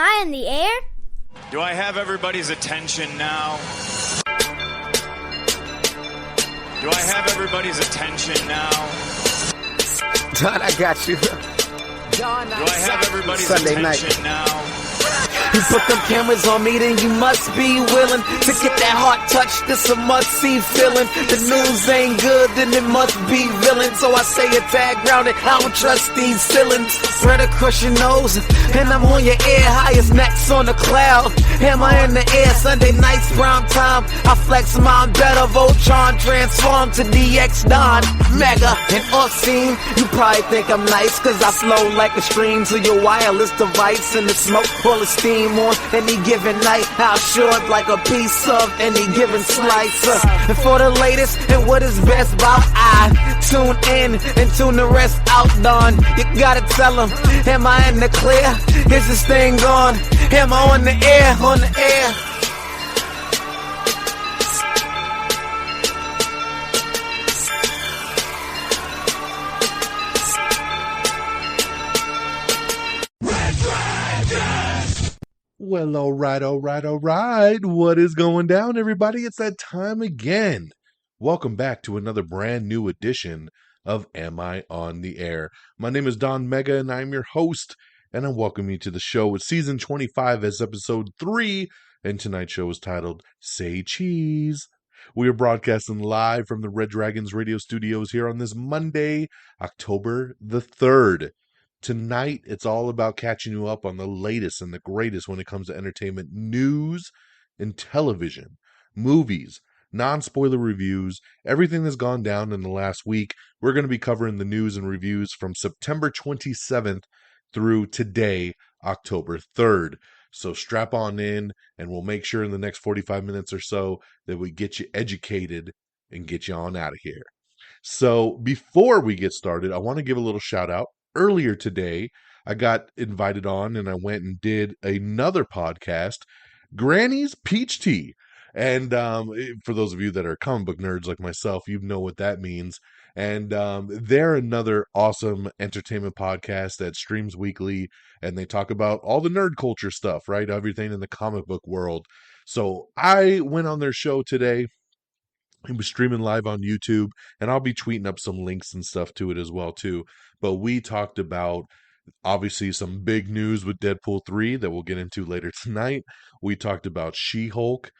I in the air? Do I have everybody's attention now? Do I have everybody's attention now? Don, I got you. Do I have everybody's Sunday attention night. now? You put them cameras on me, then you must be willing to get that heart touch. This a must-see feeling. The news ain't good, then it must be villain. So I say a tag grounded, I don't trust these ceilings. Spread across your nose, and I'm on your ear. Highest necks on the cloud, hammer in the air. Sunday nights, prime time. I flex my better, Voltron transform to DX Don Mega. And off scene, you probably think I'm nice, cause I flow like a stream to your wireless device. And the smoke full of steam on any given night. How short like a piece of any given slice. And for the latest and what is best about, I tune in and tune the rest out. Don, you gotta tell them, am I in the clear? Is this thing on? Am I on the air? On the air? Well, all right. What is going down, everybody? It's that time again. Welcome back to another brand new edition of Am I on the Air? My name is DONMEGA, and I'm your host, and I welcome you to the show. It's season 25 as episode 3, and tonight's show is titled Say Cheese. We are broadcasting live from the Red Dragons radio studios here on this Monday, October the 3rd. Tonight, it's all about catching you up on the latest and the greatest when it comes to entertainment news and television, movies, non-spoiler reviews, everything that's gone down in the last week. We're going to be covering the news and reviews from September 27th through today, October 3rd. So strap on in, and we'll make sure in the next 45 minutes or so that we get you educated and get you on out of here. So before we get started, I want to give a little shout out. Earlier today, I got invited on and I went and did another podcast, Granny's Peach Tea. And for those of you that are comic book nerds like myself, you know what that means. And they're another awesome entertainment podcast that streams weekly, and they talk about all the nerd culture stuff, right? Everything in the comic book world. So I went on their show today. He was streaming live on YouTube, and I'll be tweeting up some links and stuff to it as well, too. But we talked about, obviously, some big news with Deadpool 3 that we'll get into later tonight. We talked about She-Hulk.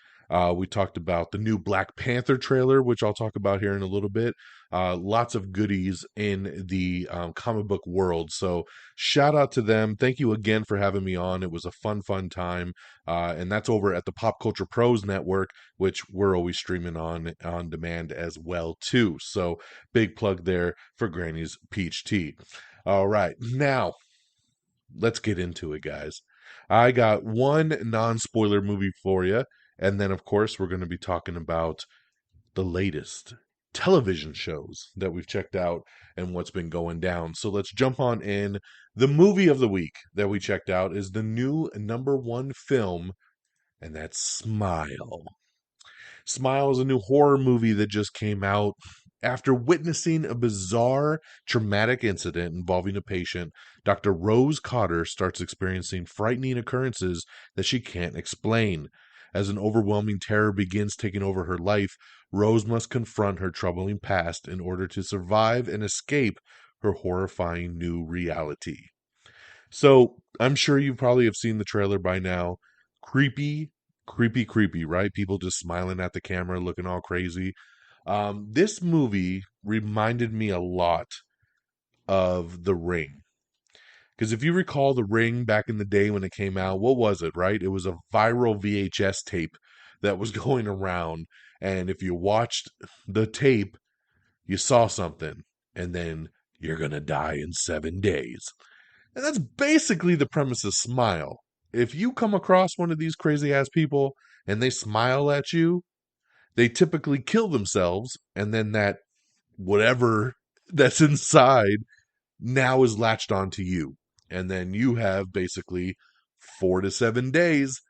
We talked about the new Black Panther trailer, which I'll talk about here in a little bit. Lots of goodies in the comic book world. So shout out to them. Thank you again for having me on. It was a fun time. And that's over at the Pop Culture Pros Network, which we're always streaming on demand as well, too. So big plug there for Granny's Peach Tea. All right. Now, let's get into it, guys. I got one non-spoiler movie for you. And then, of course, we're going to be talking about the latest television shows that we've checked out and what's been going down. So let's jump on in. The movie of the week that we checked out is the new #1 film, and that's Smile. Smile is a new horror movie that just came out. After witnessing a bizarre, traumatic incident involving a patient, Dr. Rose Cotter starts experiencing frightening occurrences that she can't explain. As an overwhelming terror begins taking over her life, Rose must confront her troubling past in order to survive and escape her horrifying new reality. So, I'm sure you probably have seen the trailer by now. Creepy, right? People just smiling at the camera, looking all crazy. This movie reminded me a lot of The Ring. Because if you recall The Ring back in the day when it came out, what was it, right? It was a viral VHS tape that was going around. And if you watched the tape, you saw something. And then you're going to die in 7 days. And that's basically the premise of Smile. If you come across one of these crazy-ass people and they smile at you, they typically kill themselves. And then that whatever that's inside now is latched onto you. And then you have basically 4 to 7 days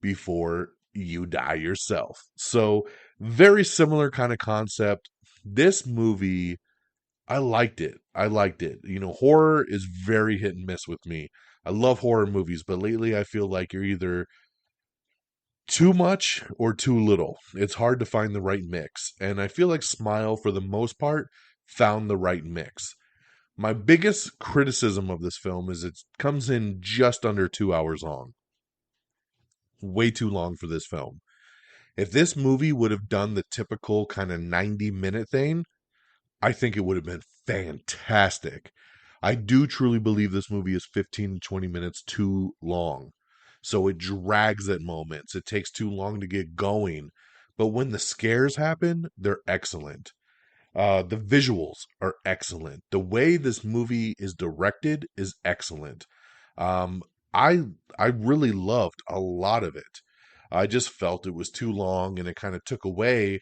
before you die yourself. So very similar kind of concept. This movie, I liked it. You know, horror is very hit and miss with me. I love horror movies, but lately I feel like you're either too much or too little. It's hard to find the right mix. And I feel like Smile, for the most part, found the right mix. My biggest criticism of this film is it comes in just under 2 hours long. Way too long for this film. If this movie would have done the typical kind of 90-minute thing, I think it would have been fantastic. I do truly believe this movie is 15 to 20 minutes too long. So it drags at moments. It takes too long to get going. But when the scares happen, they're excellent. The visuals are excellent. The way this movie is directed is excellent. Um, I I really loved a lot of it. I just felt it was too long and it kind of took away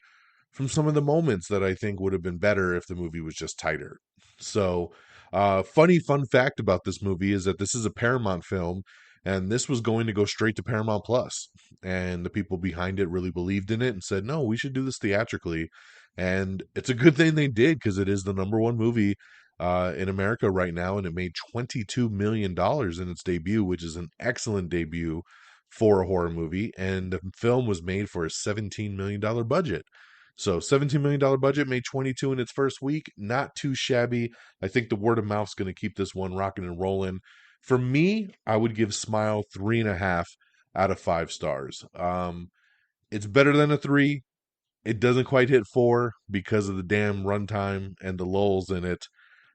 from some of the moments that I think would have been better if the movie was just tighter. So, fun fact about this movie is that this is a Paramount film, and this was going to go straight to Paramount Plus. And the people behind it really believed in it and said, "No, we should do this theatrically." And it's a good thing they did because it is the number one movie in America right now, and it made $22 million in its debut, which is an excellent debut for a horror movie. And the film was made for a $17 million budget. So $17 million budget, made 22 in its first week. Not too shabby. I think the word of mouth is going to keep this one rocking and rolling. For me, I would give Smile 3.5 out of 5 stars. It's better than a 3. It doesn't quite hit 4 because of the damn runtime and the lulls in it.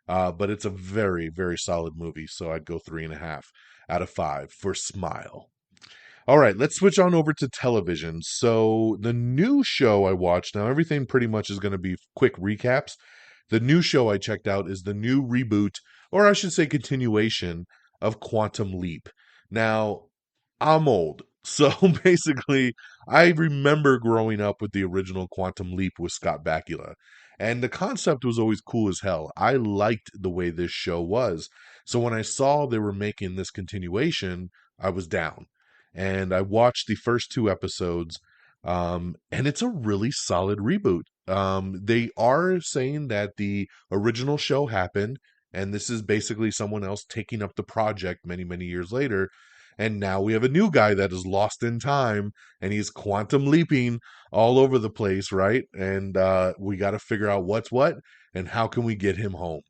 But it's a very, very solid movie. So I'd go 3.5 out of 5 for Smile. All right, let's switch on over to television. So the new show I watched, now everything pretty much is going to be quick recaps. The new show I checked out is the new reboot, or I should say continuation, of Quantum Leap. Now, I'm old. So basically, I remember growing up with the original Quantum Leap with Scott Bakula. And the concept was always cool as hell. I liked the way this show was. So when I saw they were making this continuation, I was down. And I watched the first 2 episodes, and it's a really solid reboot. They are saying that the original show happened, and this is basically someone else taking up the project many, many years later. And now we have a new guy that is lost in time, and he's quantum leaping all over the place, right? And we got to figure out what's what and how can we get him home.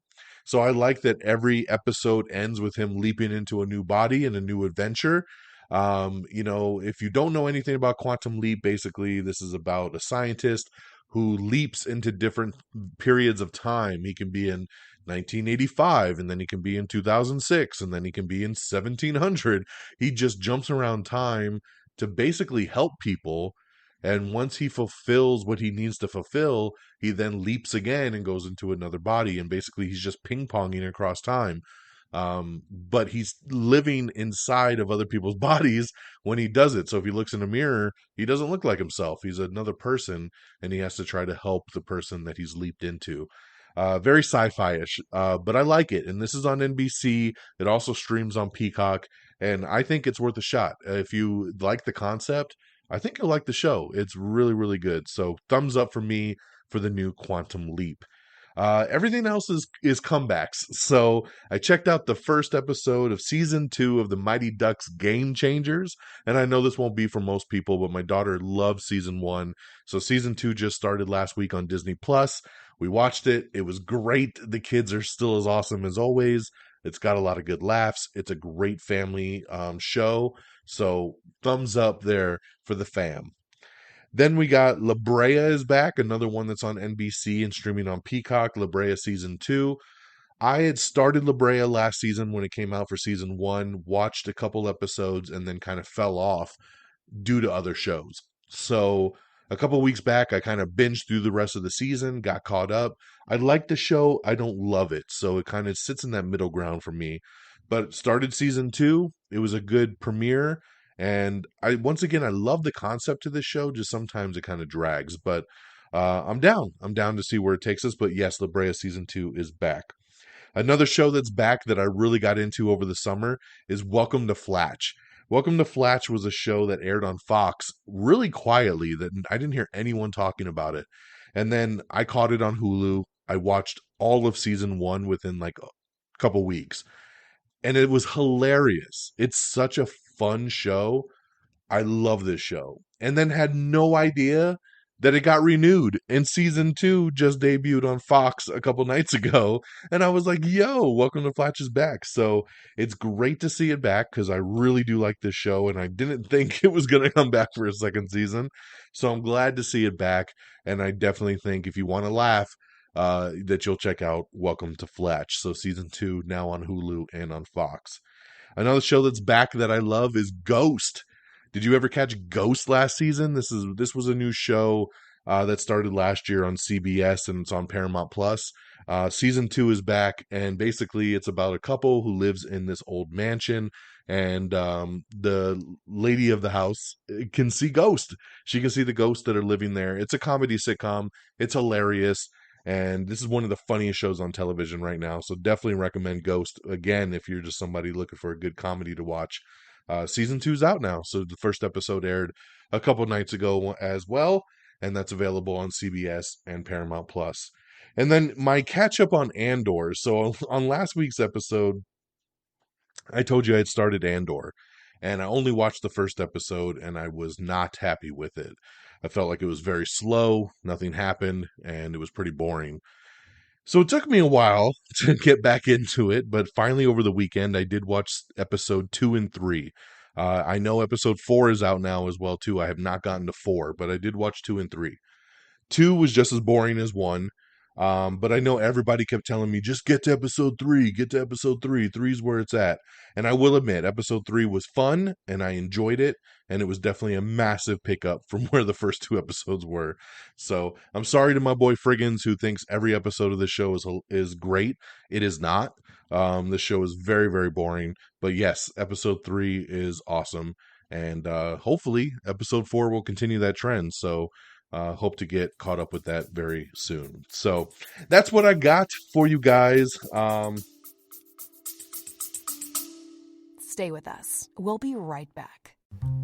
So I like that every episode ends with him leaping into a new body and a new adventure. If you don't know anything about Quantum Leap, basically this is about a scientist who leaps into different periods of time. He can be in 1985, and then he can be in 2006, and then he can be in 1700. He just jumps around time to basically help people. And once he fulfills what he needs to fulfill, he then leaps again and goes into another body. And basically, he's just ping ponging across time. But he's living inside of other people's bodies when he does it. So if he looks in a mirror, he doesn't look like himself. He's another person, and he has to try to help the person that he's leaped into. Very sci-fi-ish, but I like it. And this is on NBC. It also streams on Peacock, and I think it's worth a shot. If you like the concept, I think you'll like the show. It's really, really good. So thumbs up for me for the new Quantum Leap. Everything else is comebacks. So I checked out the first episode of season 2 of the Mighty Ducks Game Changers, and I know this won't be for most people, but my daughter loves season 1. So season 2 just started last week on Disney Plus. We watched it. It was great. The kids are still as awesome as always. It's got a lot of good laughs. It's a great family show. So thumbs up there for the fam. Then we got La Brea is back, another one that's on NBC and streaming on Peacock, La Brea Season 2. I had started La Brea last season when it came out for Season 1, watched a couple episodes, and then kind of fell off due to other shows. So a couple weeks back, I kind of binged through the rest of the season, got caught up. I like the show. I don't love it. So it kind of sits in that middle ground for me. But started Season 2. It was a good premiere. And I love the concept of this show. Just sometimes it kind of drags, but I'm down. I'm down to see where it takes us. But yes, La Brea Season 2 is back. Another show that's back that I really got into over the summer is Welcome to Flatch. Welcome to Flatch was a show that aired on Fox really quietly that I didn't hear anyone talking about it. And then I caught it on Hulu. I watched all of season 1 within like a couple weeks. and it was hilarious. It's such a fun show. I love this show. And then had no idea that it got renewed, and season 2 just debuted on Fox a couple nights ago. And I was like, yo, welcome to Flatch is back. So it's great to see it back because I really do like this show, and I didn't think it was going to come back for a second season. So I'm glad to see it back. And I definitely think if you want to laugh, that you'll check out Welcome to Flatch. So season 2 now on Hulu and on Fox. Another show that's back that I love is Ghost. Did you ever catch Ghost last season? This was a new show that started last year on CBS, and it's on Paramount Plus. Season 2 is back, and basically it's about a couple who lives in this old mansion, and the lady of the house can see ghosts. She can see the ghosts that are living there. It's a comedy sitcom. It's hilarious. And this is one of the funniest shows on television right now. So definitely recommend Ghost again if you're just somebody looking for a good comedy to watch. Season 2's out now. So the first episode aired a couple nights ago as well. And that's available on CBS and Paramount Plus. And then my catch up on Andor. So on last week's episode, I told you I had started Andor. And I only watched the first episode, and I was not happy with it. I felt like it was very slow, nothing happened, and it was pretty boring. So it took me a while to get back into it, but finally over the weekend, I did watch episode 2 and 3. I know episode 4 is out now as well, too. I have not gotten to 4, but I did watch 2 and 3. 2 was just as boring as 1. But I know everybody kept telling me, just get to episode 3, get to episode 3. 3's where it's at. And I will admit, episode 3 was fun, and I enjoyed it, and it was definitely a massive pickup from where the first 2 episodes were. So I'm sorry to my boy Friggins, who thinks every episode of this show is great. It is not. This show is very, very boring. But yes, episode 3 is awesome. And hopefully episode 4 will continue that trend. So hope to get caught up with that very soon. So that's what I got for you guys. Stay with us. We'll be right back.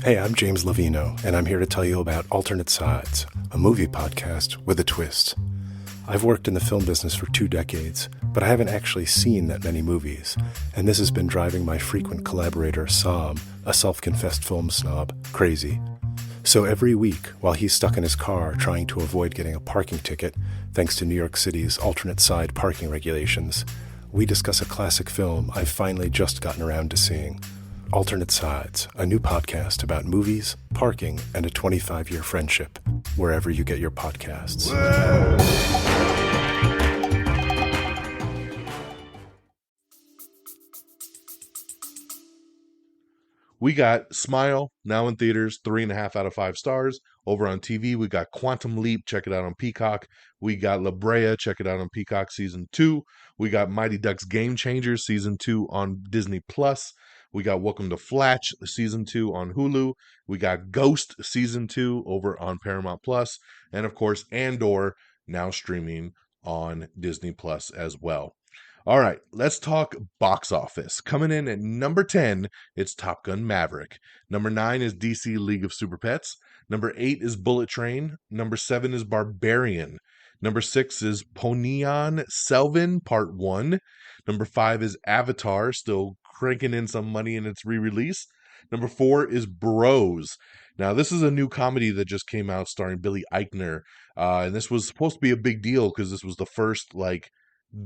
Hey, I'm James Lovino, and I'm here to tell you about Alternate Sides, a movie podcast with a twist. I've worked in the film business for 2 decades, but I haven't actually seen that many movies, and this has been driving my frequent collaborator, Sam, a self-confessed film snob, crazy. So every week, while he's stuck in his car trying to avoid getting a parking ticket, thanks to New York City's alternate side parking regulations, we discuss a classic film I've finally just gotten around to seeing. Alternate Sides, a new podcast about movies, parking, and a 25-year friendship, wherever you get your podcasts. We got Smile, now in theaters, 3.5 out of 5 stars. Over on TV, we got Quantum Leap, check it out on Peacock. We got La Brea, check it out on Peacock Season 2. We got Mighty Ducks Game Changers Season 2 on Disney+. We got Welcome to Flatch Season 2 on Hulu. We got Ghost Season 2 over on Paramount+. And of course, Andor, now streaming on Disney+ as well. All right, let's talk box office. Coming in at number 10, it's Top Gun Maverick. Number 9 is DC League of Super Pets. Number 8 is Bullet Train. Number 7 is Barbarian. Number 6 is Ponniyin Selvan Part 1. Number 5 is Avatar, still cranking in some money in its re-release. Number 4 is Bros. Now, this is a new comedy that just came out starring Billy Eichner. And this was supposed to be a big deal because this was the first,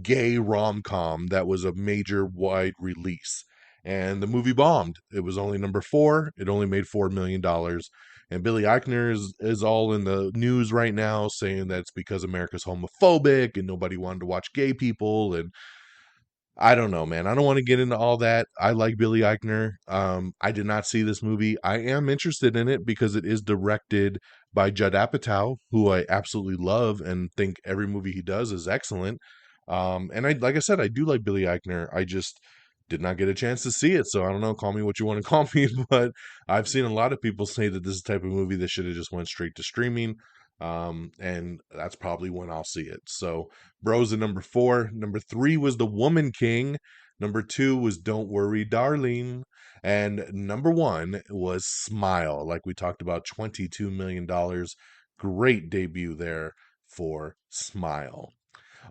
gay rom-com that was a major wide release, and the movie bombed. It was only number 4. It only made $4 million, and Billy Eichner is all in the news right now saying that it's because America's homophobic and nobody wanted to watch gay people. And I don't know, man. I don't want to get into all that. I like Billy Eichner. I did not see this movie. I am interested in it because it is directed by Judd Apatow, who I absolutely love and think every movie he does is excellent. And like I said, I do like Billy Eichner. I just did not get a chance to see it. So I don't know, call me what you want to call me, but I've seen a lot of people say that this is the type of movie that should have just went straight to streaming. And that's probably when I'll see it. So Bros at number 4. Number 3 was The Woman King. Number 2 was Don't Worry, Darling. And number 1 was Smile. Like we talked about, $22 million. Great debut there for Smile.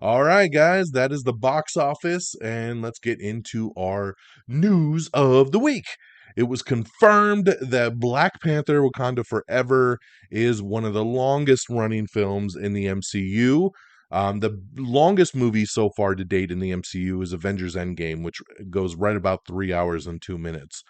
All right, guys, that is the box office, and let's get into our news of the week. It was confirmed that Black Panther Wakanda Forever is one of the longest running films in the MCU. The longest movie so far to date in the MCU is Avengers Endgame, which goes right about 3 hours and 2 minutes.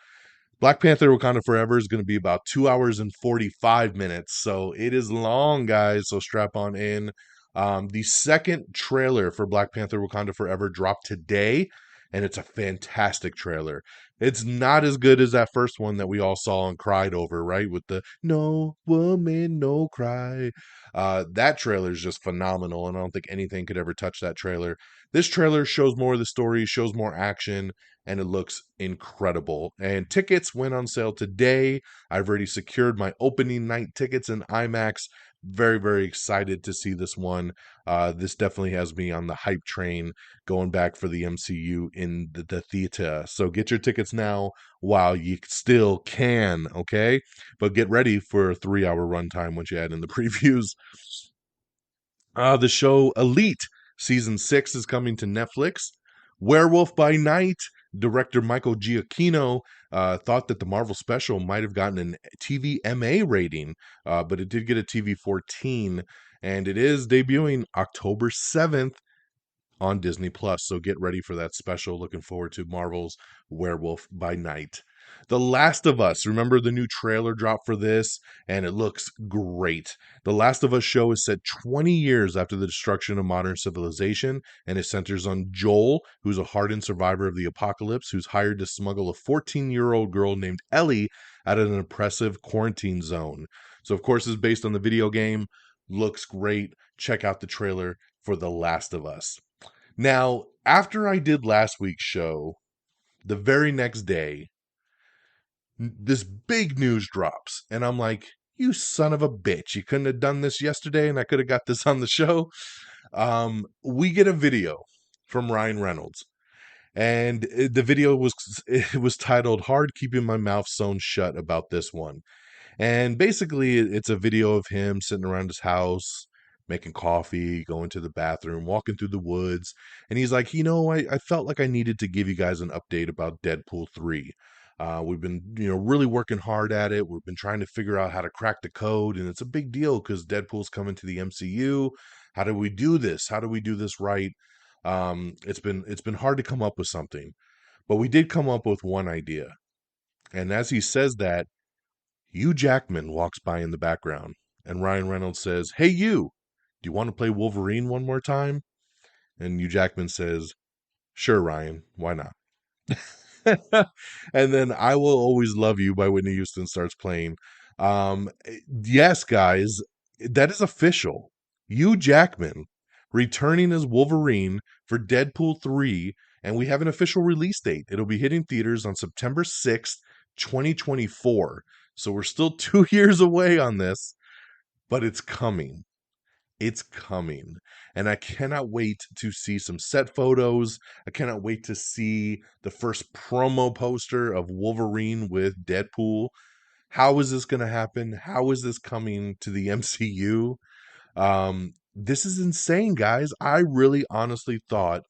Black Panther Wakanda Forever is going to be about 2 hours and 45 minutes. So it is long, guys. So strap on in. The second trailer for Black Panther Wakanda Forever dropped today, and it's a fantastic trailer. It's not as good as that first one that we all saw and cried over, right? With the "No Woman, No Cry." That trailer is just phenomenal, and I don't think anything could ever touch that trailer. This trailer shows more of the story, shows more action, and it looks incredible. And tickets went on sale today. I've already secured my opening night tickets in IMAX. Very, very excited to see this one. This definitely has me on the hype train going back for the MCU in the theater. So get your tickets now while you still can, okay? But get ready for a 3-hour runtime once you add in the previews. The show Elite season 6 is coming to Netflix. Werewolf by Night director Michael Giacchino thought that the Marvel special might have gotten an TVMA rating, but it did get a TV 14, and it is debuting October 7th on Disney Plus. So get ready for that special. Looking forward to Marvel's Werewolf by Night. The Last of Us. Remember the new trailer dropped for this, and it looks great. The Last of Us show is set 20 years after the destruction of modern civilization, and it centers on Joel, who's a hardened survivor of the apocalypse, who's hired to smuggle a 14-year-old girl named Ellie out of an oppressive quarantine zone. So, of course, it's based on the video game. Looks great. Check out the trailer for The Last of Us. Now, after I did last week's show, the very next day, this big news drops, and I'm like, you son of a bitch, you couldn't have done this yesterday and I could have got this on the show. We get a video from Ryan Reynolds, and the video was titled "Hard Keeping My Mouth Sewn Shut About This One." And basically, it's a video of him sitting around his house, making coffee, going to the bathroom, walking through the woods. And he's like, I felt like I needed to give you guys an update about Deadpool 3. We've been, really working hard at it. We've been trying to figure out how to crack the code. And it's a big deal because Deadpool's coming to the MCU. How do we do this? How do we do this right? It's been hard to come up with something. But we did come up with one idea. And as he says that, Hugh Jackman walks by in the background, and Ryan Reynolds says, "Hey, you, do you want to play Wolverine one more time?" And Hugh Jackman says, "Sure, Ryan, why not?" And then "I Will Always Love You" by Whitney Houston starts playing. Yes, guys, that is official. Hugh Jackman returning as Wolverine for Deadpool 3, and we have an official release date. It'll be hitting theaters on September 6th, 2024. So we're still 2 years away on this, but it's coming. It's coming. And I cannot wait to see some set photos. I cannot wait to see the first promo poster of Wolverine with Deadpool. How is this going to happen? How is this coming to the MCU? This is insane, guys. I really honestly thought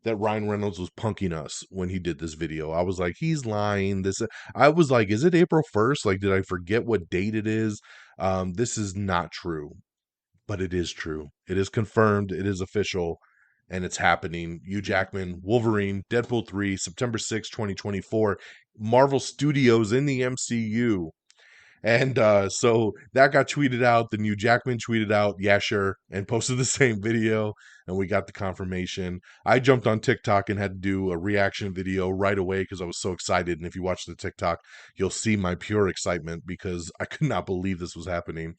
that Ryan Reynolds was punking us when he did this video. I was like, he's lying. I was like, is it April 1st? Like, did I forget what date it is? This is not true, but it is true. It is confirmed. It is official, and it's happening. Hugh Jackman, Wolverine, Deadpool 3, September 6th, 2024. Marvel Studios in the MCU. And so that got tweeted out. The Hugh Jackman tweeted out, "Yeah, sure," and posted the same video, and we got the confirmation. I jumped on TikTok and had to do a reaction video right away because I was so excited. And if you watch the TikTok, you'll see my pure excitement because I could not believe this was happening.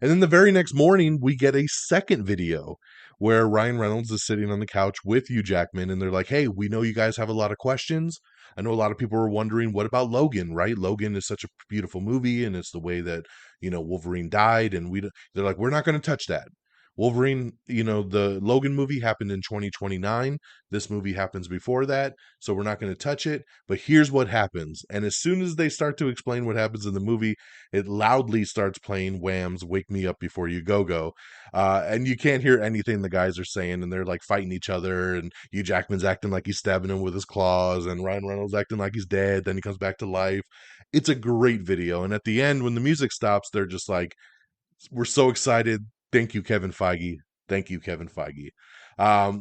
And then the very next morning, we get a second video where Ryan Reynolds is sitting on the couch with Hugh Jackman, and they're like, "Hey, we know you guys have a lot of questions. I know a lot of people are wondering, what about Logan, right? Logan is such a beautiful movie, and it's the way that, Wolverine died, and they're like, we're not going to touch that. Wolverine, the Logan movie happened in 2029. This movie happens before that, so we're not going to touch it. But here's what happens. And as soon as they start to explain what happens in the movie, it loudly starts playing Wham's Wake Me Up Before You Go Go. And you can't hear anything the guys are saying, and they're like fighting each other, and Hugh Jackman's acting like he's stabbing him with his claws, and Ryan Reynolds acting like he's dead, then he comes back to life. It's a great video. And at the end, when the music stops, they're just like, we're so excited. Thank you, Kevin Feige. Thank you, Kevin Feige.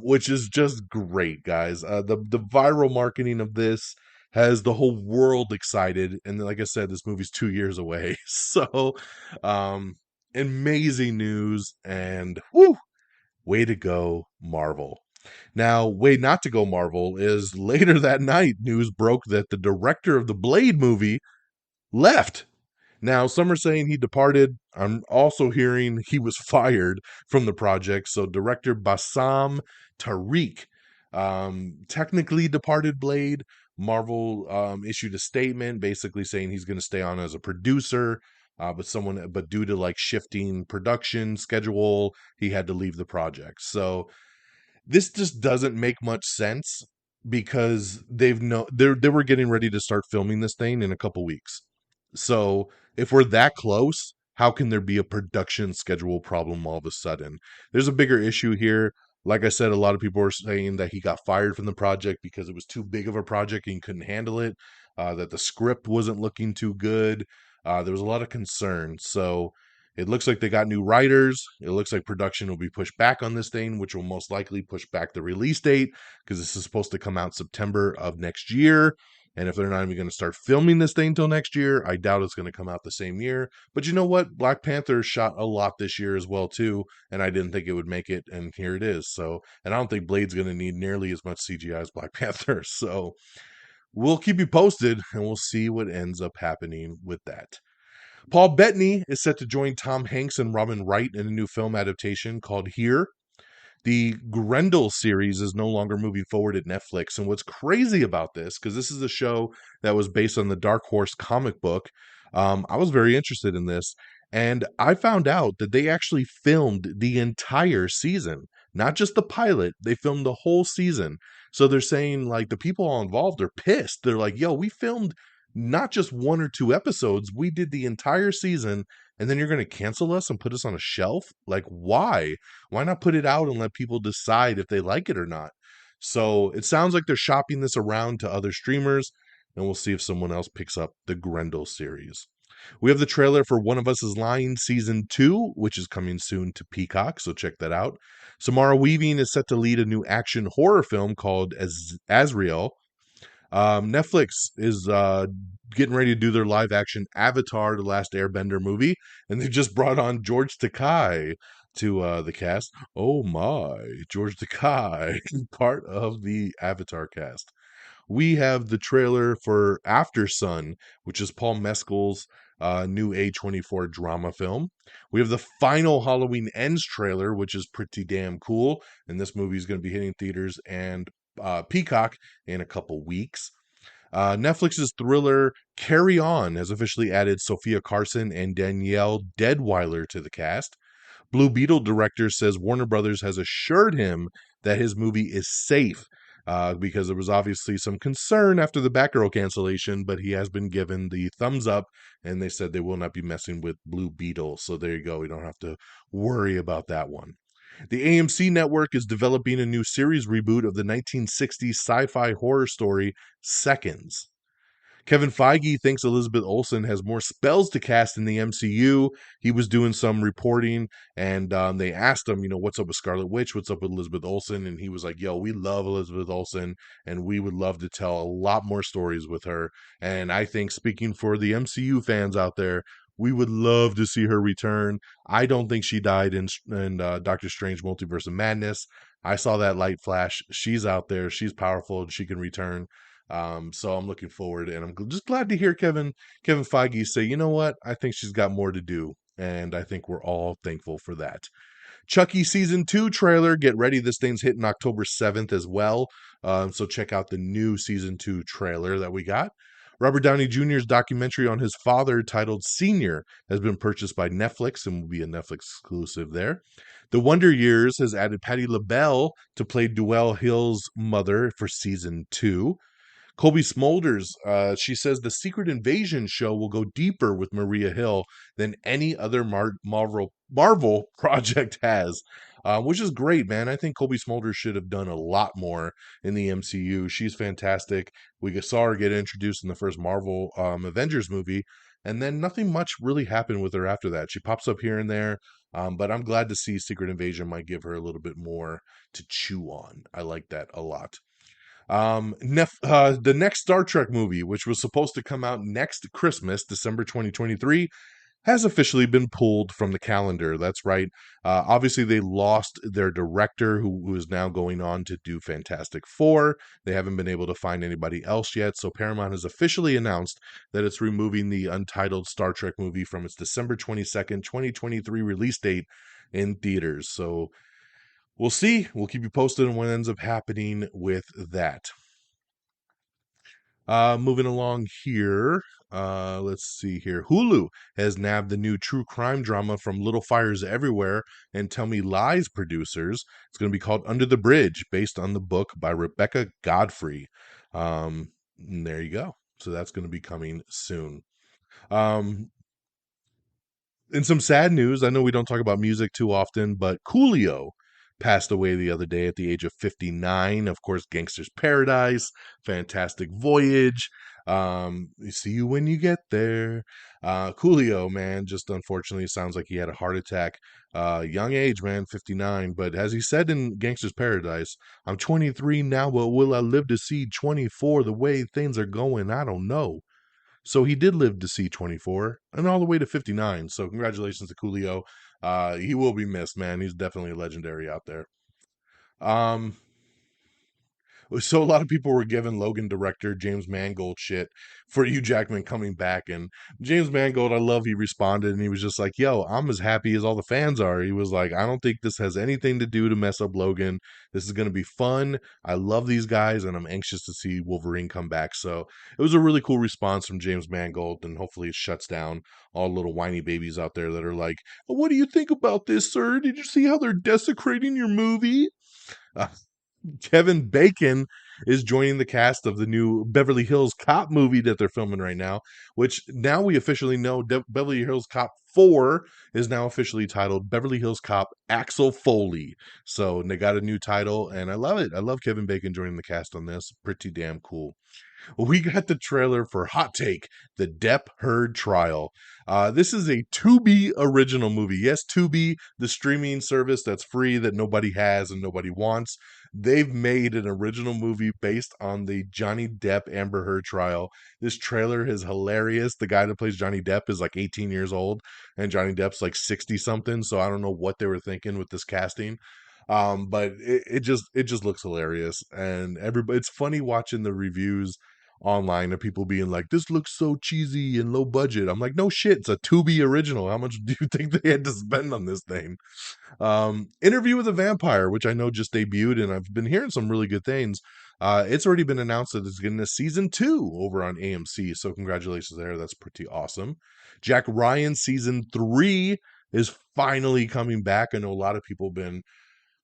Which is just great, guys. The viral marketing of this has the whole world excited. And like I said, this movie's 2 years away. So, amazing news. And whoo, way to go, Marvel. Now, way not to go, Marvel, is later that night, news broke that the director of the Blade movie left. Now, some are saying he departed. I'm also hearing he was fired from the project. So, director Bassam Tariq technically departed Blade. Marvel issued a statement basically saying he's going to stay on as a producer, but due to like shifting production schedule, he had to leave the project. So, this just doesn't make much sense because they were getting ready to start filming this thing in a couple weeks. So if we're that close, how can there be a production schedule problem all of a sudden? There's a bigger issue here. Like I said, a lot of people are saying that he got fired from the project because it was too big of a project and he couldn't handle it, that the script wasn't looking too good. There was a lot of concern. So it looks like they got new writers. It looks like production will be pushed back on this thing, which will most likely push back the release date because this is supposed to come out September of next year. And if they're not even going to start filming this thing till next year, I doubt it's going to come out the same year. But you know what? Black Panther shot a lot this year as well, too. And I didn't think it would make it. And here it is. So, and I don't think Blade's going to need nearly as much CGI as Black Panther. So we'll keep you posted and we'll see what ends up happening with that. Paul Bettany is set to join Tom Hanks and Robin Wright in a new film adaptation called Here. The Grendel series is no longer moving forward at Netflix. And what's crazy about this, because this is a show that was based on the Dark Horse comic book, I was very interested in this. And I found out that they actually filmed the entire season, not just the pilot. They filmed the whole season. So they're saying, like, the people all involved are pissed. They're like, yo, we filmed not just 1 or 2 episodes. We did the entire season. And then you're going to cancel us and put us on a shelf? Like, why? Why not put it out and let people decide if they like it or not? So it sounds like they're shopping this around to other streamers, and we'll see if someone else picks up the Grendel series. We have the trailer for One of Us is Lying Season 2, which is coming soon to Peacock, so check that out. Samara Weaving is set to lead a new action horror film called Azrael. Netflix is getting ready to do their live action Avatar: The Last Airbender movie, and they just brought on George Takei to the cast. Oh my, George Takei, part of the Avatar cast. We have the trailer for After Sun, which is Paul Mescal's new A24 drama film. We have the final Halloween Ends trailer, which is pretty damn cool, and this movie is going to be hitting theaters and Peacock in a couple weeks. Netflix's thriller Carry On has officially added Sophia Carson and Danielle Deadwyler to the cast. Blue Beetle director says Warner Brothers has assured him that his movie is safe because there was obviously some concern after the Batgirl cancellation, but he has been given the thumbs up, and they said they will not be messing with Blue Beetle. So there you go. We don't have to worry about that one. The AMC network is developing a new series reboot of the 1960s sci-fi horror story Seconds. Kevin Feige thinks Elizabeth Olsen has more spells to cast in the MCU. He was doing some reporting, and they asked him, what's up with Scarlet Witch? What's up with Elizabeth Olsen? And he was like, yo, we love Elizabeth Olsen, and we would love to tell a lot more stories with her. And I think, speaking for the MCU fans out there, we would love to see her return. I don't think she died in Doctor Strange Multiverse of Madness. I saw that light flash. She's out there. She's powerful, and she can return. So I'm looking forward, and I'm just glad to hear Kevin Feige say, you know what? I think she's got more to do, and I think we're all thankful for that. Chucky Season 2 trailer. Get ready. This thing's hitting October 7th as well. So check out the new Season 2 trailer that we got. Robert Downey Jr.'s documentary on his father titled Senior has been purchased by Netflix and will be a Netflix exclusive there. The Wonder Years has added Patti LaBelle to play Duell Hill's mother for season 2. Colby Smulders, she says the Secret Invasion show will go deeper with Maria Hill than any other Marvel project has, which is great, man. I think Colby Smulders should have done a lot more in the MCU. She's fantastic. We saw her get introduced in the first Marvel Avengers movie, and then nothing much really happened with her after that. She pops up here and there, but I'm glad to see Secret Invasion might give her a little bit more to chew on. I like that a lot. The next Star Trek movie, which was supposed to come out next Christmas, December 2023, has officially been pulled from the calendar. That's right. Obviously, they lost their director, who is now going on to do Fantastic Four. They haven't been able to find anybody else yet, so Paramount has officially announced that it's removing the untitled Star Trek movie from its December 22nd, 2023 release date in theaters. So we'll see. We'll keep you posted on what ends up happening with that. Moving along here. Let's see here. Hulu has nabbed the new true crime drama from Little Fires Everywhere and Tell Me Lies producers. It's going to be called Under the Bridge, based on the book by Rebecca Godfrey. There you go. So that's going to be coming soon. In some sad news, I know we don't talk about music too often, but Coolio passed away the other day at the age of 59. Of course, Gangster's Paradise, Fantastic Voyage, See You When You Get There. Coolio, man, just unfortunately sounds like he had a heart attack. Young age, man, 59. But as he said in Gangster's Paradise, I'm 23 now, but will I live to see 24? The way things are going, I don't know. So he did live to see 24 and all the way to 59. So congratulations to Coolio. He will be missed, man. He's definitely legendary out there. So a lot of people were giving Logan director James Mangold shit for Hugh Jackman coming back. And James Mangold, I love, he responded and he was just like, yo, I'm as happy as all the fans are. He was like, I don't think this has anything to do to mess up Logan. This is going to be fun. I love these guys and I'm anxious to see Wolverine come back. So it was a really cool response from James Mangold, and hopefully it shuts down all little whiny babies out there that are like, what do you think about this, sir? Did you see how they're desecrating your movie? Kevin Bacon is joining the cast of the new Beverly Hills Cop movie that they're filming right now, which now we officially know Beverly Hills Cop 4 is now officially titled Beverly Hills Cop Axel Foley. So they got a new title, and I love it. I love Kevin Bacon joining the cast on this. Pretty damn cool. We got the trailer for Hot Take, The Depp Heard Trial. This is a Tubi original movie. Yes, Tubi, the streaming service that's free that nobody has and nobody wants. They've made an original movie based on the Johnny Depp Amber Heard trial. This trailer is hilarious. The guy that plays Johnny Depp is like 18 years old, and Johnny Depp's like 60 something. So I don't know what they were thinking with this casting. But it just looks hilarious, and everybody, it's funny watching the reviews online of people being like, this looks so cheesy and low budget. I'm like, no shit, it's a Tubi original. How much do you think they had to spend on this thing? Interview with a Vampire, which I know just debuted, and I've been hearing some really good things. It's already been announced that it's getting a season 2 over on AMC, so congratulations there. That's pretty awesome. Jack Ryan season 3 is finally coming back. I know a lot of people have been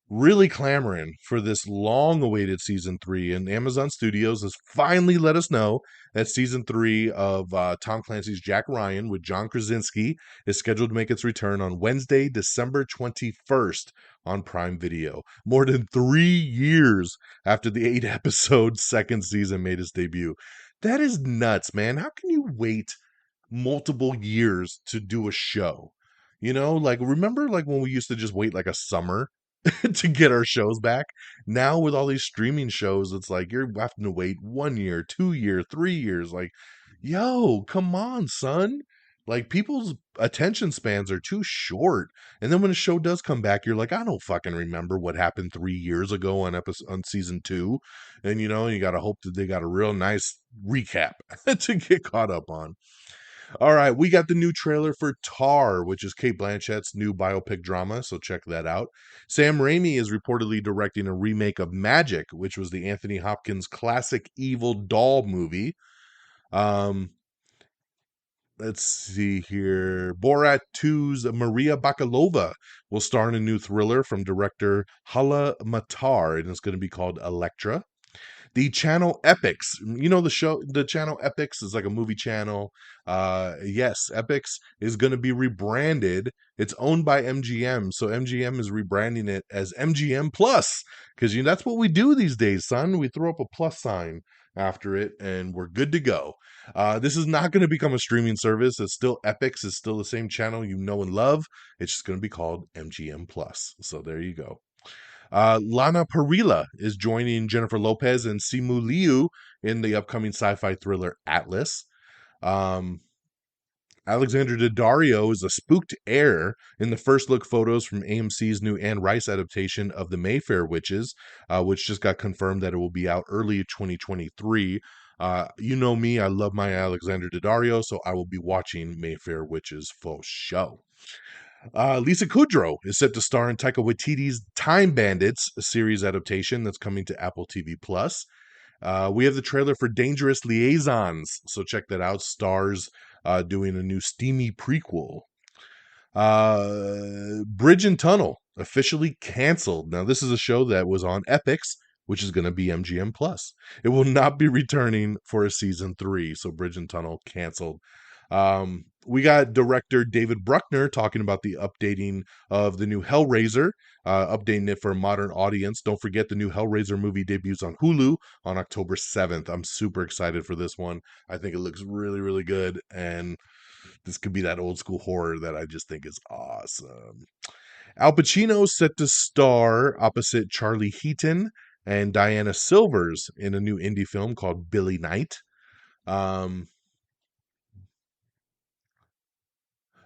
really clamoring for this long-awaited season 3, and Amazon Studios has finally let us know that season 3 of Tom Clancy's Jack Ryan with John Krasinski is scheduled to make its return on Wednesday, December 21st on Prime Video. More than 3 years after the 8-episode second season made its debut. That is nuts, man. How can you wait multiple years to do a show? You know, like, remember like when we used to just wait like a summer to get our shows back? Now with all these streaming shows, it's like you're having to wait 1 year, 2 year, 3 years. Like, yo, come on, son. Like, people's attention spans are too short. And then when a show does come back, you're like, I don't fucking remember what happened 3 years ago on season 2. And you know, you gotta hope that they got a real nice recap to get caught up on. All right, we got the new trailer for Tar, which is Cate Blanchett's new biopic drama, so check that out. Sam Raimi is reportedly directing a remake of Magic, which was the Anthony Hopkins classic evil doll movie. let's see here. Borat 2's Maria Bakalova will star in a new thriller from director Hala Matar, and it's going to be called Electra. The channel Epix, you know, the channel Epix is like a movie channel. Yes, Epix is going to be rebranded. It's owned by MGM, so MGM is rebranding it as MGM Plus, because that's what we do these days, son. We throw up a plus sign after it and we're good to go. This is not going to become a streaming service. It's still Epix. It's still the same channel you know and love. It's just going to be called MGM Plus. So there you go. Lana Parrilla is joining Jennifer Lopez and Simu Liu in the upcoming sci-fi thriller Atlas. Alexander Daddario is a spooked heir in the first look photos from AMC's new Anne Rice adaptation of The Mayfair Witches, which just got confirmed that it will be out early 2023. You know me, I love my Alexander Daddario, so I will be watching Mayfair Witches for show. Lisa Kudrow is set to star in Taika Waititi's Time Bandits series adaptation that's coming to Apple TV Plus. We have the trailer for Dangerous Liaisons, so check that out. Stars doing a new steamy prequel. Bridge and Tunnel officially canceled. Now, this is a show that was on Epix, which is going to be MGM Plus. It will not be returning for a season 3, so Bridge and Tunnel canceled. We got director David Bruckner talking about the updating of the new Hellraiser, updating it for a modern audience. Don't forget the new Hellraiser movie debuts on Hulu on October 7th. I'm super excited for this one. I think it looks really, really good, and this could be that old school horror that I just think is awesome. Al Pacino set to star opposite Charlie Heaton and Diana Silvers in a new indie film called Billy Knight.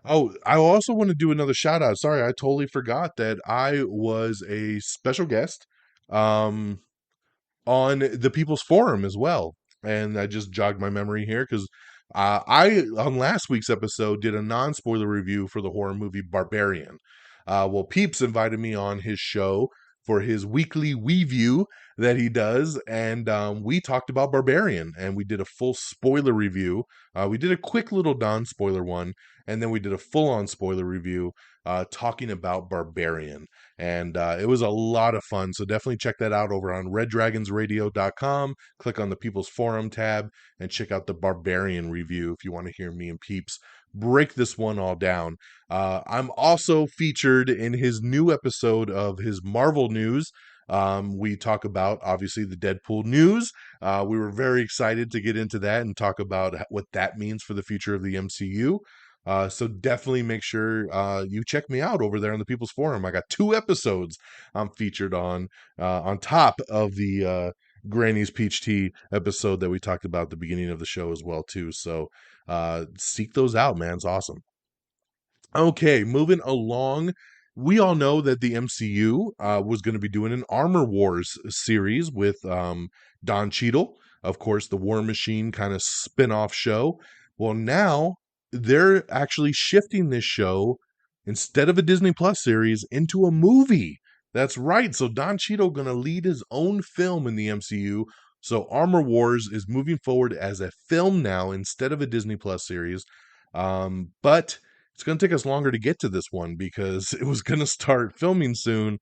Oh, I also want to do another shout out. Sorry, I totally forgot that I was a special guest um, on the People's Forum as well. And I just jogged my memory here because I, on last week's episode, did a non spoiler review for the horror movie Barbarian. Well, Peeps invited me on his show for his weekly Review that he does, and we talked about Barbarian, and we did a full spoiler review. We did a quick little non-spoiler one, and then we did a full-on spoiler review talking about Barbarian, and it was a lot of fun, so definitely check that out over on reddragonsradio.com. Click on the People's Forum tab, and check out the Barbarian review if you want to hear me and Peeps break this one all down. I'm also featured in his new episode of his Marvel News. We talk about, obviously, the Deadpool news. We were very excited to get into that and talk about what that means for the future of the MCU. So definitely make sure you check me out over there on the People's Forum. I got 2 episodes I'm featured on top of the Granny's Peach Tea episode that we talked about at the beginning of the show as well, too. So seek those out, man. It's awesome. Okay, moving along. We all know that the MCU was going to be doing an Armor Wars series with Don Cheadle, of course, the War Machine kind of spin-off show. Well, now they're actually shifting this show instead of a Disney Plus series into a movie. That's right. So Don Cheadle going to lead his own film in the MCU. So Armor Wars is moving forward as a film now instead of a Disney Plus series. But it's going to take us longer to get to this one because it was going to start filming soon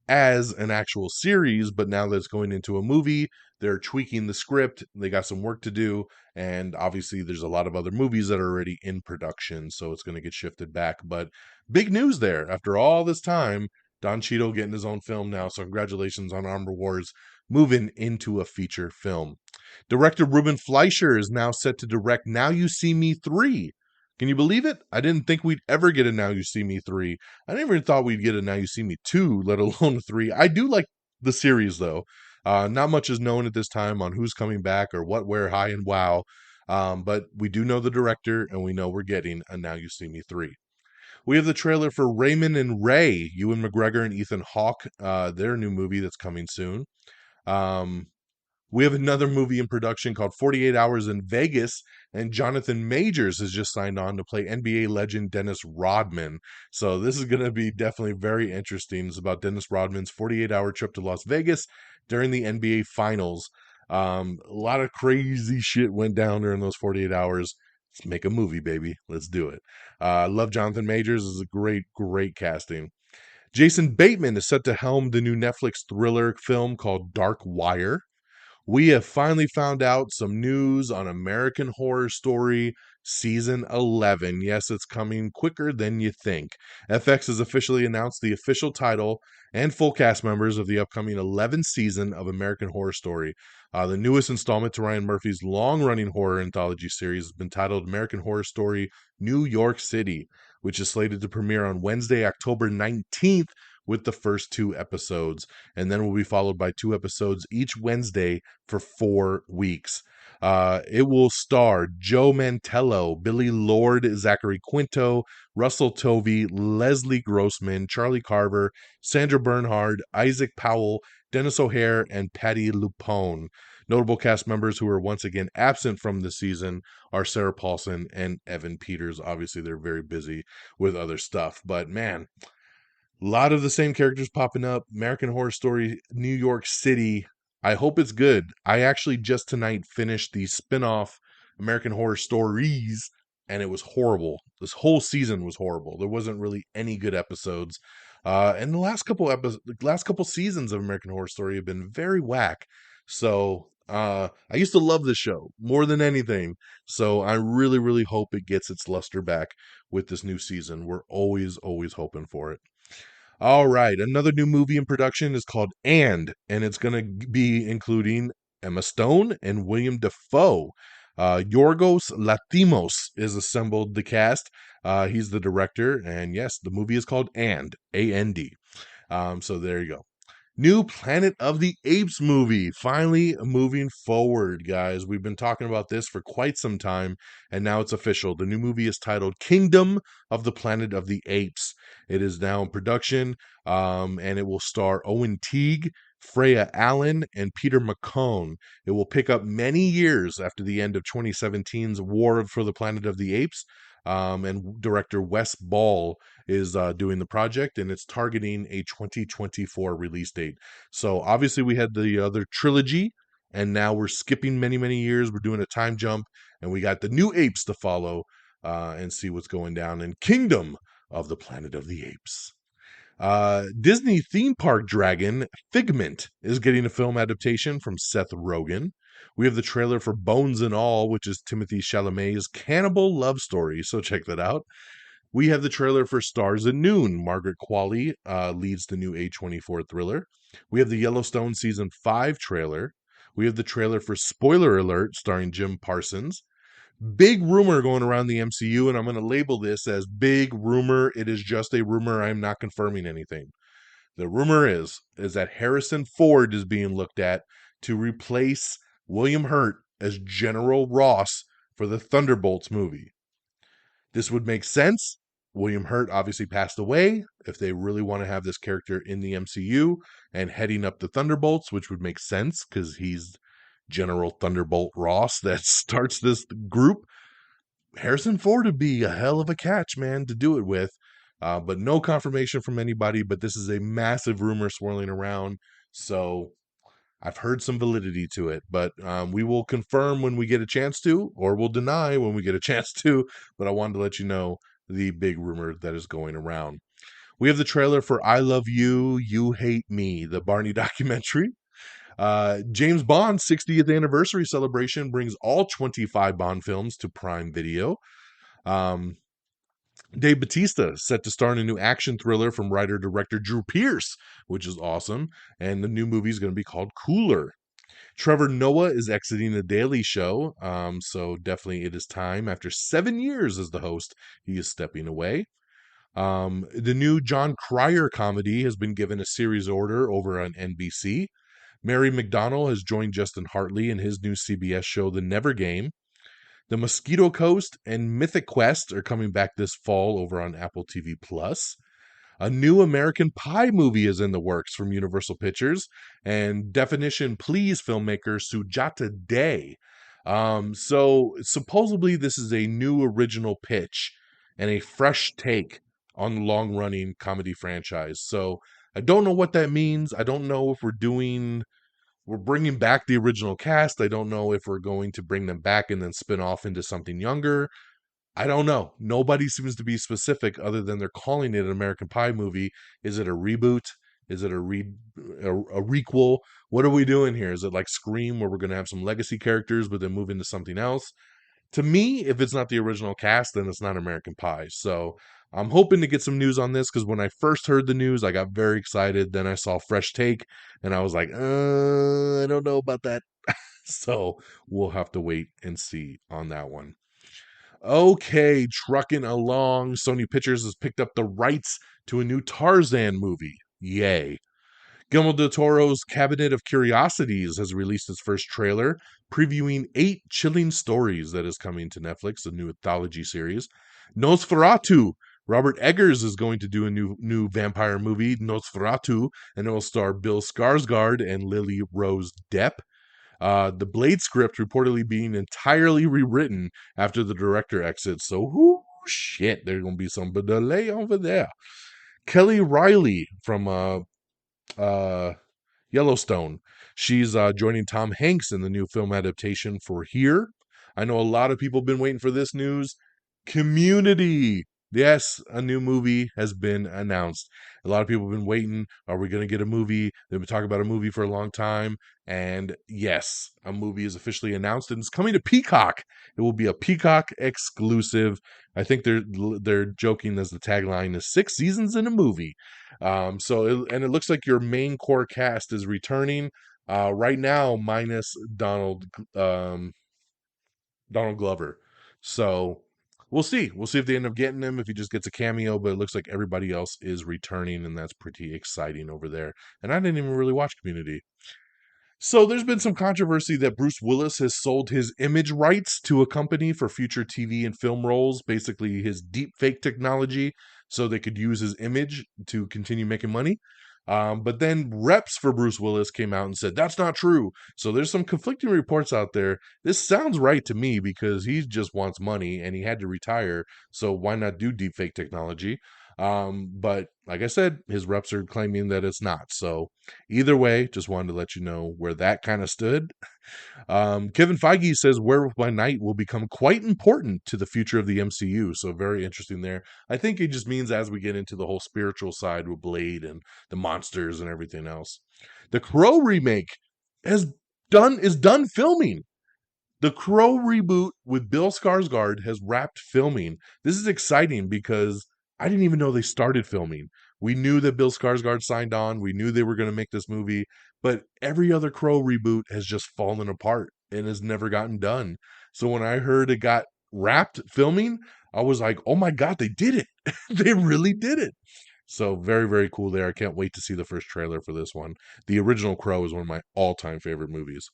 as an actual series, but now that it's going into a movie, they're tweaking the script. They got some work to do, and obviously there's a lot of other movies that are already in production, so it's going to get shifted back. But big news there. After all this time, Don Cheadle getting his own film now, so congratulations on Armor Wars moving into a feature film. Director Ruben Fleischer is now set to direct Now You See Me 3. Can you believe it? I didn't think we'd ever get a Now You See Me 3. I never even thought we'd get a Now You See Me 2, let alone a 3. I do like the series, though. Not much is known at this time on who's coming back or what, where, hi, and wow. But we do know the director, and we know we're getting a Now You See Me 3. We have the trailer for Raymond and Ray, Ewan McGregor and Ethan Hawke, their new movie that's coming soon. We have another movie in production called 48 Hours in Vegas, and Jonathan Majors has just signed on to play NBA legend Dennis Rodman. So this is going to be definitely very interesting. It's about Dennis Rodman's 48-hour trip to Las Vegas during the NBA Finals. A lot of crazy shit went down during those 48 hours. Let's make a movie, baby. Let's do it. Love Jonathan Majors. Is a great casting. Jason Bateman is set to helm the new Netflix thriller film called Dark Wire. We have finally found out some news on American Horror Story Season 11. Yes, it's coming quicker than you think. FX has officially announced the official title and full cast members of the upcoming 11th season of American Horror Story. The newest installment to Ryan Murphy's long-running horror anthology series has been titled American Horror Story New York City, which is slated to premiere on Wednesday, October 19th, with the first 2 episodes, and then will be followed by 2 episodes each Wednesday for 4 weeks. It will star Joe Mantello, Billy Lord, Zachary Quinto, Russell Tovey, Leslie Grossman, Charlie Carver, Sandra Bernhard, Isaac Powell, Dennis O'Hare, and Patty Lupone. Notable cast members who are once again absent from the season are Sarah Paulson and Evan Peters. Obviously, they're very busy with other stuff, but man, a lot of the same characters popping up. American Horror Story, New York City. I hope it's good. I actually just tonight finished the spin-off American Horror Stories, and it was horrible. This whole season was horrible. There wasn't really any good episodes. And the last couple seasons of American Horror Story have been very whack. So I used to love this show more than anything. So I really hope it gets its luster back with this new season. We're always hoping for it. All right, another new movie in production is called and it's going to be including Emma Stone and William Dafoe. Yorgos Latimos is assembled the cast. He's the director, and yes, the movie is called A-N-D. So there you go. New Planet of the Apes movie, finally moving forward, guys. We've been talking about this for quite some time, and now it's official. The new movie is titled Kingdom of the Planet of the Apes. It is now in production, and it will star Owen Teague, Freya Allen, and Peter McCone. It will pick up many years after the end of 2017's War for the Planet of the Apes, and director Wes Ball is doing the project, and it's targeting a 2024 release date. So obviously we had the other trilogy, and now we're skipping many years. We're doing a time jump, and we got the new apes to follow and see what's going down in Kingdom of the Planet of the Apes. Disney theme park dragon Figment is getting a film adaptation from Seth Rogen. We have the trailer for Bones and All, which is Timothée Chalamet's cannibal love story, so check that out. We have the trailer for Stars at Noon. Margaret Qualley leads the new A24 thriller. We have the Yellowstone Season 5 trailer. We have the trailer for Spoiler Alert, starring Jim Parsons. Big rumor going around the MCU, and I'm going to label this as big rumor. It is just a rumor. I'm not confirming anything. The rumor is that Harrison Ford is being looked at to replace William Hurt as General Ross for the Thunderbolts movie. This would make sense. William Hurt obviously passed away. If they really want to have this character in the MCU and heading up the Thunderbolts, which would make sense because he's General Thunderbolt Ross that starts this group, Harrison Ford would be a hell of a catch, man, to do it with. But no confirmation from anybody, but this is a massive rumor swirling around. So I've heard some validity to it, but we will confirm when we get a chance to, or we'll deny when we get a chance to. But I wanted to let you know the big rumor that is going around. We have the trailer for I Love You, You Hate Me, the Barney documentary. James Bond's 60th anniversary celebration brings all 25 Bond films to Prime Video. Dave Bautista set to star in a new action thriller from writer-director Drew Pearce, which is awesome. And the new movie is going to be called Cooler. Trevor Noah is exiting The Daily Show, so definitely it is time. After 7 years as the host, he is stepping away. The new John Cryer comedy has been given a series order over on NBC. Mary McDonnell has joined Justin Hartley in his new CBS show, The Never Game. The Mosquito Coast and Mythic Quest are coming back this fall over on Apple TV+. A new American Pie movie is in the works from Universal Pictures and Definition Please filmmaker Sujata Day. So supposedly this is a new original pitch and a fresh take on the long-running comedy franchise. So I don't know what that means. I don't know if we're doing we're bringing back the original cast. I don't know if we're going to bring them back and then spin off into something younger. I don't know. Nobody seems to be specific other than they're calling it an American Pie movie. Is it a reboot? Is it a requel? What are we doing here? Is it like Scream where we're going to have some legacy characters but then move into something else? To me, if it's not the original cast, then it's not American Pie. So I'm hoping to get some news on this because when I first heard the news, I got very excited. Then I saw Fresh Take and I was like, I don't know about that. So we'll have to wait and see on that one. Okay, trucking along. Sony Pictures has picked up the rights to a new Tarzan movie. Yay. Guillermo del Toro's Cabinet of Curiosities has released its first trailer, previewing 8 chilling stories that is coming to Netflix, a new anthology series. Nosferatu. Robert Eggers is going to do a new vampire movie, Nosferatu, and it will star Bill Skarsgård and Lily Rose Depp. The Blade script reportedly being entirely rewritten after the director exits. So, shit, there's going to be some delay over there. Kelly Riley from Yellowstone. She's joining Tom Hanks in the new film adaptation for Here. I know a lot of people have been waiting for this news. Community. Yes, a new movie has been announced. A lot of people have been waiting. Are we going to get a movie? They've been talking about a movie for a long time. And yes, a movie is officially announced and it's coming to Peacock. It will be a Peacock exclusive. I think they're joking as the tagline is 6 seasons in a movie. It looks like your main core cast is returning right now, minus Donald Glover. So we'll see. We'll see if they end up getting him, if he just gets a cameo, but it looks like everybody else is returning, and that's pretty exciting over there. And I didn't even really watch Community. So there's been some controversy that Bruce Willis has sold his image rights to a company for future TV and film roles, basically his deep fake technology, so they could use his image to continue making money. But then reps for Bruce Willis came out and said, that's not true. So there's some conflicting reports out there. This sounds right to me because he just wants money and he had to retire. So why not do deep fake technology? But like I said, his reps are claiming that it's not. So either way, just wanted to let you know where that kind of stood. Kevin Feige says Werewolf by Night will become quite important to the future of the MCU. So very interesting there. I think it just means as we get into the whole spiritual side with Blade and the monsters and everything else. The Crow remake is done filming. The Crow reboot with Bill Skarsgård has wrapped filming. This is exciting because I didn't even know they started filming. We knew that Bill Skarsgård signed on. We knew they were going to make this movie, but every other Crow reboot has just fallen apart and has never gotten done. So when I heard it got wrapped filming, I was like, oh my God, they did it. They really did it. So very, very cool there. I can't wait to see the first trailer for this one. The original Crow is one of my all-time favorite movies.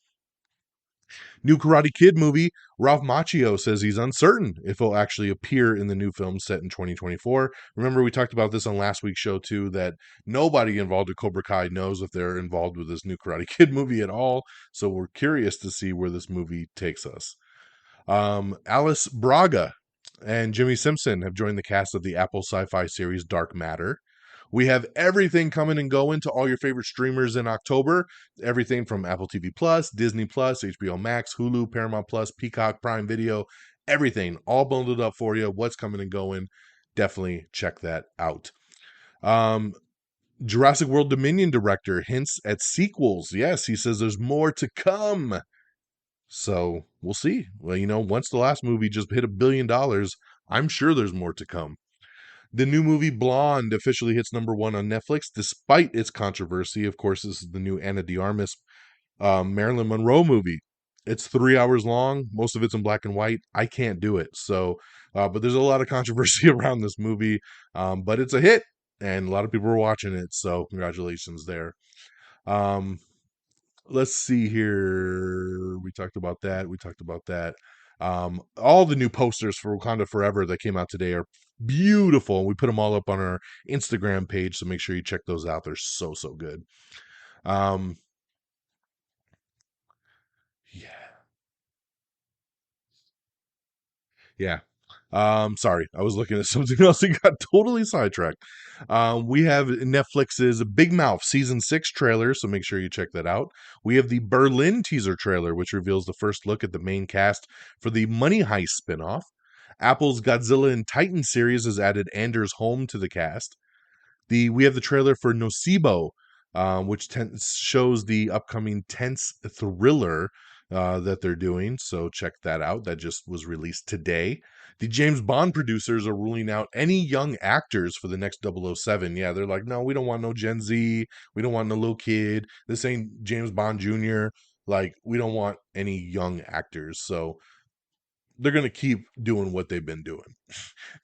New Karate Kid movie, Ralph Macchio says he's uncertain if he'll actually appear in the new film set in 2024. Remember, we talked about this on last week's show, too, that nobody involved with Cobra Kai knows if they're involved with this new Karate Kid movie at all. So we're curious to see where this movie takes us. Alice Braga and Jimmy Simpson have joined the cast of the Apple sci-fi series Dark Matter. We have everything coming and going to all your favorite streamers in October. Everything from Apple TV Plus, Disney Plus, HBO Max, Hulu, Paramount Plus, Peacock, Prime Video, everything all bundled up for you. What's coming and going? Definitely check that out. Jurassic World Dominion director hints at sequels. Yes, he says there's more to come. So we'll see. Well, once the last movie just hit $1 billion, I'm sure there's more to come. The new movie Blonde officially hits #1 on Netflix, despite its controversy. Of course, this is the new Ana de Armas Marilyn Monroe movie. It's 3 hours long. Most of it's in black and white. I can't do it. So, but there's a lot of controversy around this movie. But it's a hit, and a lot of people are watching it. So, congratulations there. Let's see here. We talked about that. All the new posters for Wakanda Forever that came out today are beautiful. We put them all up on our Instagram page, so make sure you check those out. They're so good. Yeah. Yeah. Sorry, I was looking at something else and got totally sidetracked. We have Netflix's Big Mouth season 6 trailer, so make sure you check that out. We have the Berlin teaser trailer, which reveals the first look at the main cast for the Money Heist spinoff. Apple's Godzilla and Titan series has added Anders Holm to the cast. We have the trailer for Nocebo, which shows the upcoming tense thriller that they're doing. So check that out. That just was released today. The James Bond producers are ruling out any young actors for the next 007. Yeah, they're like, no, we don't want no Gen Z. We don't want no little kid. This ain't James Bond Jr. Like, we don't want any young actors. So they're going to keep doing what they've been doing.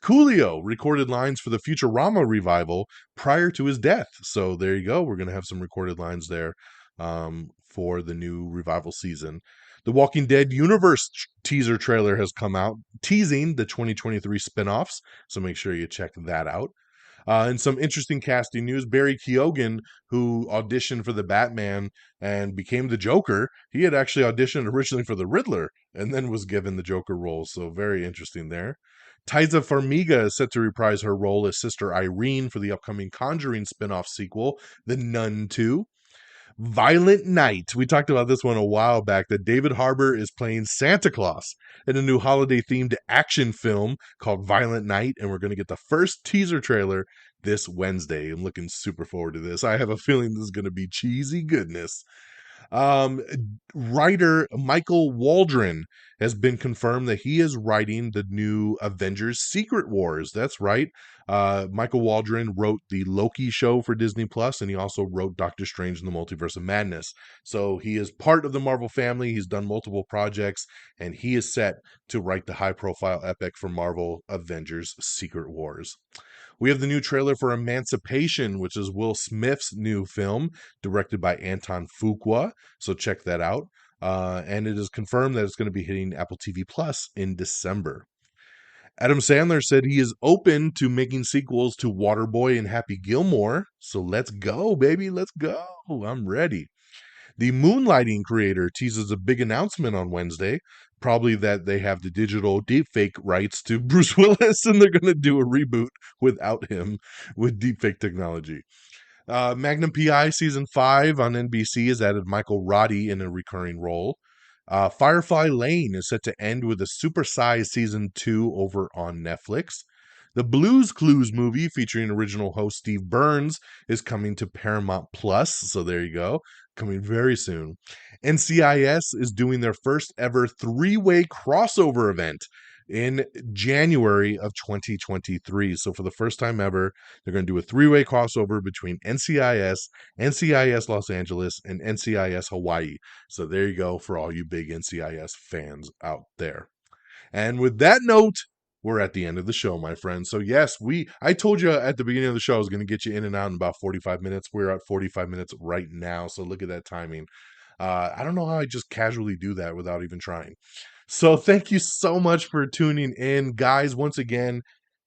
Coolio recorded lines for the Futurama revival prior to his death. So there you go. We're going to have some recorded lines there for the new revival season. The Walking Dead universe teaser trailer has come out, teasing the 2023 spinoffs. So make sure you check that out. And some interesting casting news, Barry Keoghan, who auditioned for the Batman and became the Joker, he had actually auditioned originally for the Riddler and then was given the Joker role. So very interesting there. Taissa Farmiga is set to reprise her role as Sister Irene for the upcoming Conjuring spin-off sequel, The Nun 2. Violent Night. We talked about this one a while back, that David Harbour is playing Santa Claus in a new holiday-themed action film called Violent Night, and we're going to get the first teaser trailer this Wednesday. I'm looking super forward to this. I have a feeling this is going to be cheesy goodness. Writer Michael Waldron has been confirmed that he is writing the new Avengers Secret Wars. That's right. Michael Waldron wrote the Loki show for Disney Plus, and he also wrote Doctor Strange in the Multiverse of Madness. So he is part of the Marvel family. He's done multiple projects, and he is set to write the high-profile epic for Marvel Avengers Secret Wars. We have the new trailer for Emancipation, which is Will Smith's new film, directed by Anton Fuqua. So check that out. And it is confirmed that it's going to be hitting Apple TV Plus in December. Adam Sandler said he is open to making sequels to Waterboy and Happy Gilmore. So let's go, baby. Let's go. I'm ready. The Moonlighting creator teases a big announcement on Wednesday, probably that they have the digital deepfake rights to Bruce Willis, and they're going to do a reboot without him with deepfake technology. Magnum P.I. Season 5 on NBC has added Michael Roddy in a recurring role. Firefly Lane is set to end with a supersized Season 2 over on Netflix. The Blues Clues movie featuring original host Steve Burns is coming to Paramount Plus, so there you go, coming very soon. NCIS is doing their first ever three-way crossover event in January of 2023. So for the first time ever, they're going to do a three-way crossover between NCIS, NCIS Los Angeles, and NCIS Hawaii. So there you go for all you big NCIS fans out there. And with that note, we're at the end of the show, my friends. So yes, I told you at the beginning of the show I was going to get you in and out in about 45 minutes. We're at 45 minutes right now. So look at that timing. I don't know how I just casually do that without even trying. So thank you so much for tuning in. Guys, once again,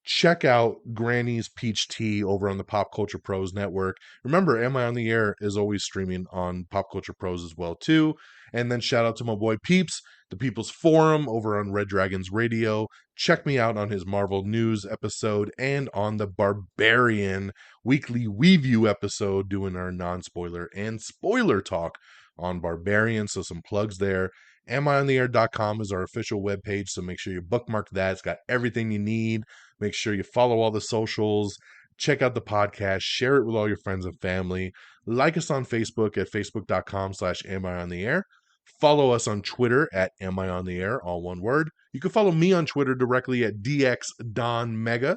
check out Granny's Peach Tea over on the Pop Culture Pros Network. Remember, Am I on the Air is always streaming on Pop Culture Pros as well, too. And then shout out to my boy Peeps, the People's Forum over on Red Dragons Radio. Check me out on his Marvel News episode and on the Barbarian weekly review episode, doing our non-spoiler and spoiler talk on Barbarian. So some plugs there. AmIOnTheAir.com is our official webpage, so make sure you bookmark that. It's got everything you need. Make sure you follow all the socials. Check out the podcast. Share it with all your friends and family. Like us on Facebook at facebook.com/AmIOnTheAir. Follow us on Twitter at AmIOnTheAir, all one word. You can follow me on Twitter directly at DXDonMega.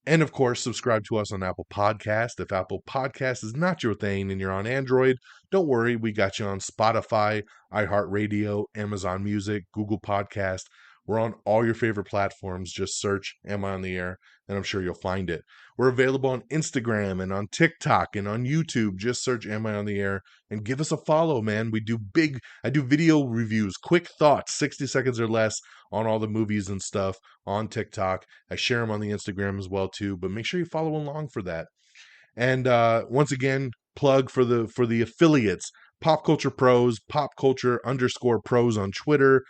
And of course, subscribe to us on Apple Podcast. If Apple Podcast is not your thing and you're on Android, don't worry. We got you on Spotify, iHeartRadio, Amazon Music, Google Podcast. We're on all your favorite platforms. Just search Am I on the Air, and I'm sure you'll find it. We're available on Instagram and on TikTok and on YouTube. Just search Am I on the Air and give us a follow, man. I do video reviews, quick thoughts, 60 seconds or less on all the movies and stuff on TikTok. I share them on the Instagram as well, too, but make sure you follow along for that. And once again, plug for the affiliates, Pop Culture Pros, Pop Culture _Pros on Twitter,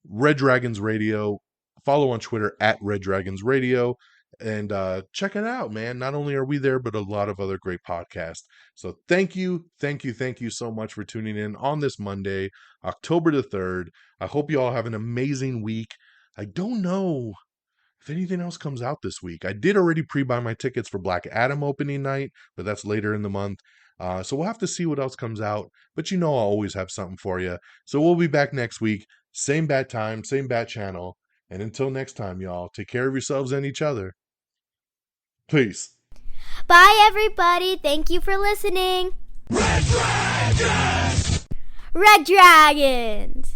Red Dragons Radio, Follow on Twitter at Red Dragons Radio. And check it out, man. Not only are we there, but a lot of other great podcasts. So thank you so much for tuning in on this Monday, October the 3rd. I hope you all have an amazing week. I don't know if anything else comes out this week. I did already pre-buy my tickets for Black Adam opening night, but that's later in the month. So we'll have to see what else comes out. But you know I'll always have something for you. So we'll be back next week. Same bat time, same bat channel. And until next time, y'all, take care of yourselves and each other. Peace. Bye, everybody. Thank you for listening. Red Dragons! Red Dragons!